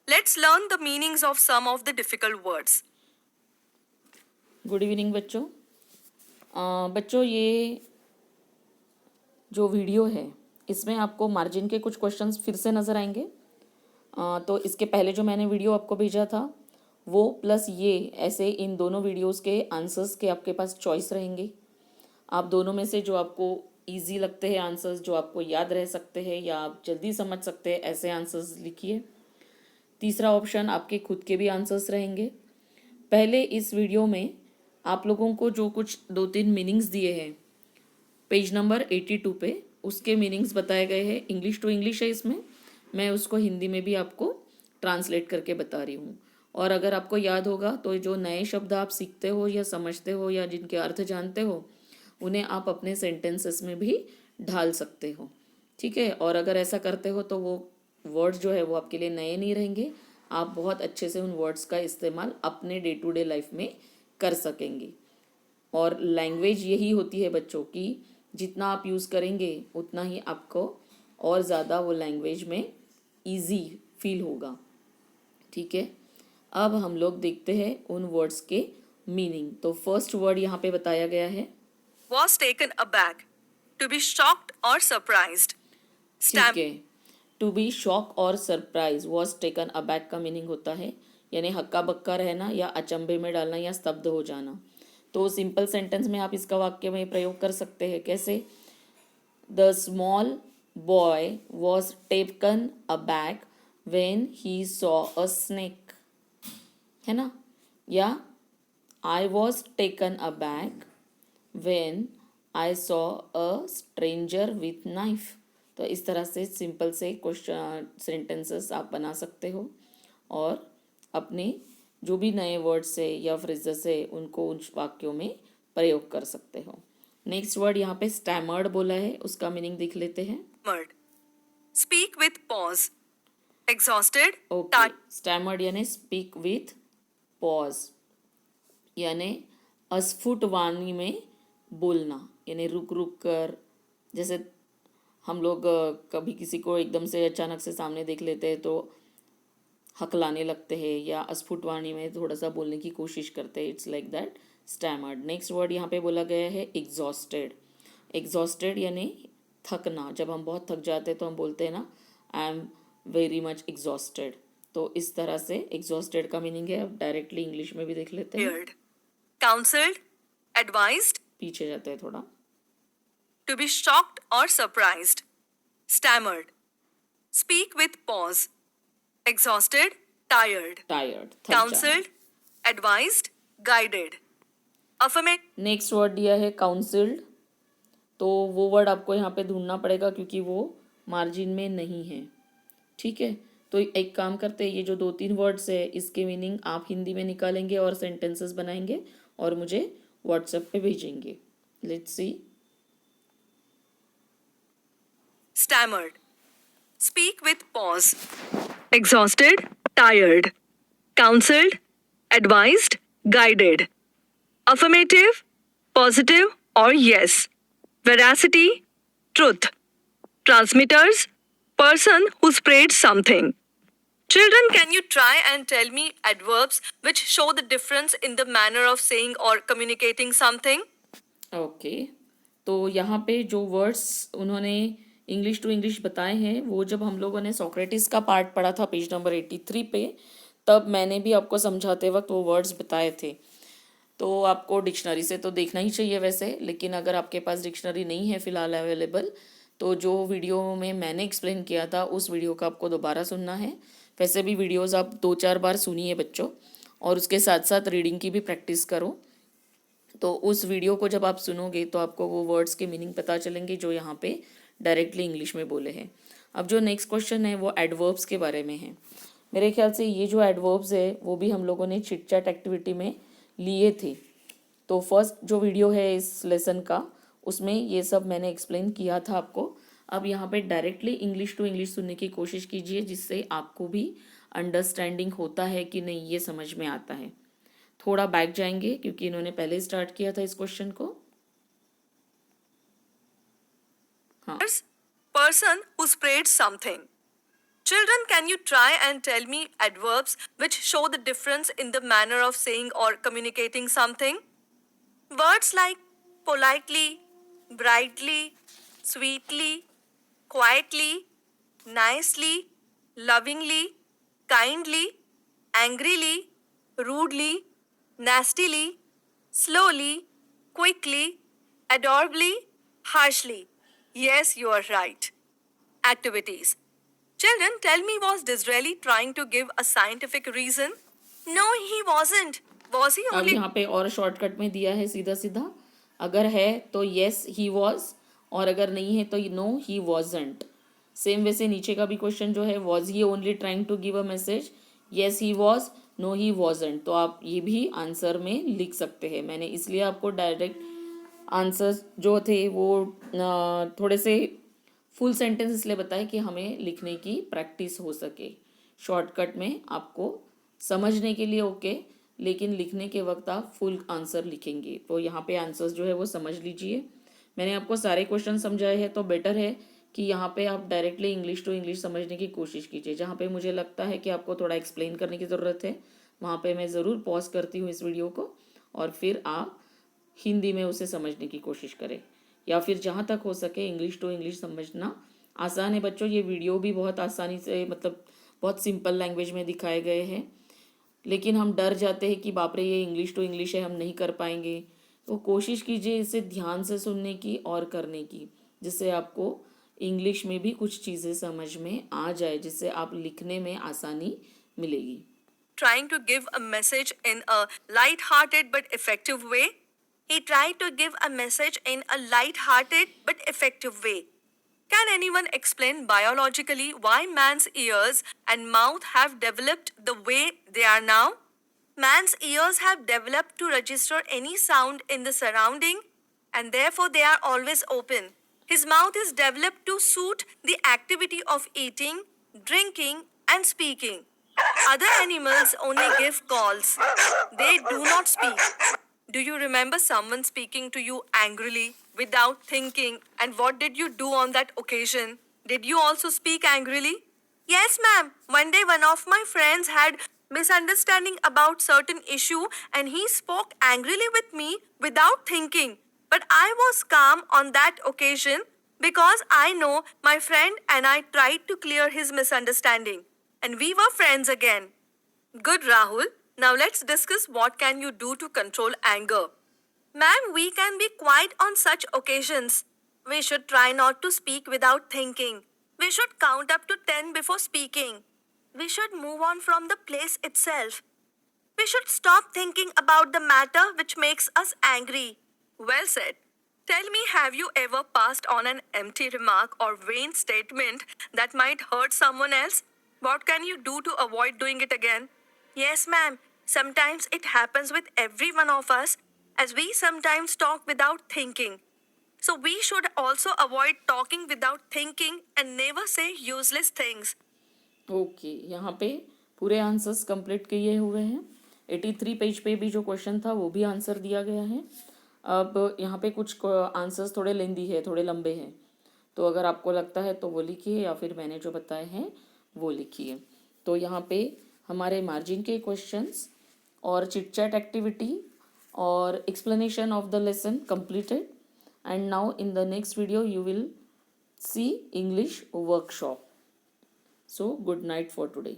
Let's learn the meanings of some of the difficult words. Good evening बच्चों। बच्चों ये जो वीडियो है इसमें आपको मार्जिन के कुछ क्वेश्चंस फिर से नज़र आएंगे। तो इसके पहले जो मैंने वीडियो आपको भेजा था वो प्लस ये ऐसे इन दोनों वीडियोस के आंसर्स के आपके पास चॉइस रहेंगे। आप दोनों में से जो आपको इजी लगते हैं आंसर्स, जो आपको याद रह सकते हैं या आप जल्दी समझ सकते हैं, ऐसे आंसर्स लिखिए। तीसरा ऑप्शन आपके खुद के भी आंसर्स रहेंगे। पहले इस वीडियो में आप लोगों को जो कुछ 2-3 मीनिंग्स दिए हैं पेज नंबर 82 पे, उसके मीनिंग्स बताए गए हैं। इंग्लिश टू इंग्लिश है इसमें, मैं उसको हिंदी में भी आपको ट्रांसलेट करके बता रही हूँ। और अगर आपको याद होगा तो जो नए शब्द आप सीखते हो या समझते हो या जिनके अर्थ जानते हो उन्हें आप अपने सेंटेंसेस में भी ढाल सकते हो, ठीक है। और अगर ऐसा करते हो तो वो वर्ड्स जो है वो आपके लिए नए नहीं रहेंगे, आप बहुत अच्छे से उन वर्ड्स का इस्तेमाल अपने डे टू डे लाइफ में कर सकेंगे। और लैंग्वेज यही होती है बच्चों की, जितना आप यूज़ करेंगे उतना ही आपको और ज़्यादा वो लैंग्वेज में इजी फील होगा, ठीक है। अब हम लोग देखते हैं उन वर्ड्स के मीनिंग। तो फर्स्ट वर्ड यहाँ पे बताया गया है Was taken aback. To be shocked or surprised. ठीक Stamp. है। टू बी शॉक और सरप्राइज वॉज टेकन अबैक का मीनिंग होता है यानी हक्का बक्का रहना या अचंभे में डालना या स्तब्ध हो जाना। तो सिंपल सेंटेंस में आप इसका वाक्य में प्रयोग कर सकते हैं कैसे, the small boy was taken aback when he saw a snake, है ना। या I was taken aback when I saw a stranger with knife. तो इस तरह से सिंपल से क्वेश्चन सेंटेंसेस आप बना सकते हो और अपने जो भी नए वर्ड्स है या फ्रेजेस है उनको उन वाक्यों में प्रयोग कर सकते हो। नेक्स्ट वर्ड यहाँ पे स्टैमर्ड बोला है, उसका मीनिंग देख लेते हैं। Murd. Speak with pause. Exhausted. Okay, stammered यानी स्पीक विथ पॉज, यानी अस्फुट वाणी में बोलना, यानी रुक रुक कर। जैसे हम लोग कभी किसी को एकदम से अचानक से सामने देख लेते हैं तो हकलाने लगते हैं या अस्फुट वाणी में थोड़ा सा बोलने की कोशिश करते हैं, it's like that stammered. Next word यहाँ पे बोला गया है एग्जॉस्टेड। एग्जॉस्टेड यानी थकना, जब हम बहुत थक जाते हैं तो हम बोलते हैं ना I am very much exhausted. तो इस तरह से एग्जॉस्टेड का मीनिंग है। अब डायरेक्टली इंग्लिश में भी देख लेते हैं। Tired. Counseled. Advised. पीछे जाते हैं थोड़ा। To be shocked or surprised. Stammered. Speak with pause. Exhausted. Tired. Tired, थक जाना। Counseled. Advised. Guided. Affirmative. Next word दिया है काउंसिल्ड। तो वो वर्ड आपको यहाँ पे ढूंढना पड़ेगा क्योंकि वो मार्जिन में नहीं है, ठीक है। तो एक काम करते हैं, ये जो 2-3 वर्ड्स है इसके मीनिंग आप हिंदी में निकालेंगे और सेंटेंसेस बनाएंगे और मुझे व्हाट्सएप पे भेजेंगे। Let's see. Stammered. Speak with pause. Exhausted. Tired. Counseled. Advised. Guided. Affirmative. Positive or yes. Veracity. Truth. Transmitters. Person who spread something. Children, can you try and tell me adverbs which show the difference in the manner of saying or communicating something? Okay, तो यहाँ पे जो words उन्होंने English to English बताए हैं वो जब हम लोगों ने सोक्रेटिस का पार्ट पढ़ा था पेज नंबर 83 पे, तब मैंने भी आपको समझाते वक्त वो वर्ड्स बताए थे। तो आपको डिक्शनरी से तो देखना ही चाहिए वैसे, लेकिन अगर आपके पास डिक्शनरी नहीं है फ़िलहाल अवेलेबल तो जो वीडियो में मैंने एक्सप्लेन किया था उस वीडियो का आपको दोबारा सुनना है। वैसे भी वीडियोस आप 2-4 बार सुनिए बच्चों, और उसके साथ साथ रीडिंग की भी प्रैक्टिस करो। तो उस वीडियो को जब आप सुनोगे तो आपको वो वर्ड्स के मीनिंग पता चलेंगे जो यहाँ पे डायरेक्टली इंग्लिश में बोले हैं। अब जो नेक्स्ट क्वेश्चन है वो एडवर्ब्स के बारे में है। मेरे ख्याल से ये जो एडवर्ब्स है वो भी हम लोगों ने चिट चैट एक्टिविटी में लिए थे। तो फर्स्ट जो वीडियो है इस लेसन का उसमें ये सब मैंने एक्सप्लेन किया था आपको। अब यहाँ पे डायरेक्टली इंग्लिश टू इंग्लिश सुनने की कोशिश कीजिए जिससे आपको भी अंडरस्टैंडिंग होता है कि नहीं ये समझ में आता है। थोड़ा बैक जाएंगे क्योंकि इन्होंने पहले स्टार्ट किया था इस क्वेश्चन को। हाँ, Person who spread something. Children, can you try and tell me adverbs which show the difference in the manner of saying or communicating something? Words like politely, brightly, sweetly, quietly, nicely, lovingly, kindly, angrily, rudely, nastily, slowly, quickly, adorably, harshly. Yes, you are right. Activities. Children, tell me, was Disraeli trying to give a scientific reason? No, he wasn't. Was he अब only यहाँ पे और shortcut में दिया है सीधा सीधा, अगर है तो येस ही वॉज, और अगर नहीं है तो नो ही वॉजंट. सेम वैसे नीचे का भी क्वेश्चन जो है, was he only trying to give a message, yes he was, no he wasn't. तो आप ये भी आंसर में लिख सकते हैं. मैंने इसलिए आपको डायरेक्ट आंसर्स जो थे वो थोड़े से फुल सेंटेंस इसलिए बताए कि हमें लिखने की प्रैक्टिस हो सके. शॉर्टकट में आपको समझने के लिए ओके, लेकिन लिखने के वक्त आप फुल आंसर लिखेंगे. तो यहाँ पे आंसर्स जो है वो समझ लीजिए. मैंने आपको सारे क्वेश्चन समझाए हैं, तो बेटर है कि यहाँ पे आप डायरेक्टली इंग्लिश टू इंग्लिश समझने की कोशिश कीजिए. जहाँ पे मुझे लगता है कि आपको थोड़ा एक्सप्लेन करने की ज़रूरत है, वहाँ पे मैं ज़रूर पॉज करती हूँ इस वीडियो को, और फिर आप हिंदी में उसे समझने की कोशिश करें, या फिर जहाँ तक हो सके इंग्लिश टू इंग्लिश समझना आसान है बच्चों. ये वीडियो भी बहुत आसानी से, मतलब बहुत सिंपल लैंग्वेज में दिखाए गए हैं, लेकिन हम डर जाते हैं कि बाप रे ये इंग्लिश टू इंग्लिश है, हम नहीं कर पाएंगे. तो कोशिश कीजिए इसे ध्यान से सुनने की और करने की, जिससे आपको इंग्लिश में भी कुछ चीज़ें समझ में आ जाए, जिससे आप लिखने में आसानी मिलेगी. trying to give a message in a light-hearted but effective way? He tried to give a message in a light-hearted but effective way. Can anyone explain biologically why man's ears and mouth have developed the way they are now? Man's ears have developed to register any sound in the surrounding, and therefore they are always open. His mouth is developed to suit the activity of eating, drinking, and speaking. Other animals only give calls. They do not speak. Do you remember someone speaking to you angrily without thinking? And what did you do on that occasion? Did you also speak angrily? Yes, ma'am. One day one of my friends had misunderstanding about certain issue and he spoke angrily with me without thinking. But I was calm on that occasion because I know my friend and I tried to clear his misunderstanding. And we were friends again. Good, Rahul. Now let's discuss what can you do to control anger. Ma'am, we can be quiet on such occasions. We should try not to speak without thinking. We should count up to 10 before speaking. We should move on from the place itself. We should stop thinking about the matter which makes us angry. Well said. Tell me, have you ever passed on an empty remark or vain statement that might hurt someone else? What can you do to avoid doing it again? Yes, ma'am. Sometimes it happens with every one of us, as we sometimes talk without thinking. So we should also avoid talking without thinking and never say useless things. Okay, यहाँ पे पूरे answers complete किए हुए हैं. 83 page पे भी जो question था वो भी आंसर दिया गया है. अब यहाँ पे कुछ आंसर्स थोड़े लेंदी है, थोड़े लंबे हैं, तो अगर आपको लगता है तो वो लिखिए, या फिर मैंने जो बताए हैं वो लिखिए. तो यहाँ पे हमारे मार्जिन के क्वेश्चंस और चिट चैट एक्टिविटी और explanation of the lesson completed. And now in the next video you will see English workshop. So good night for today.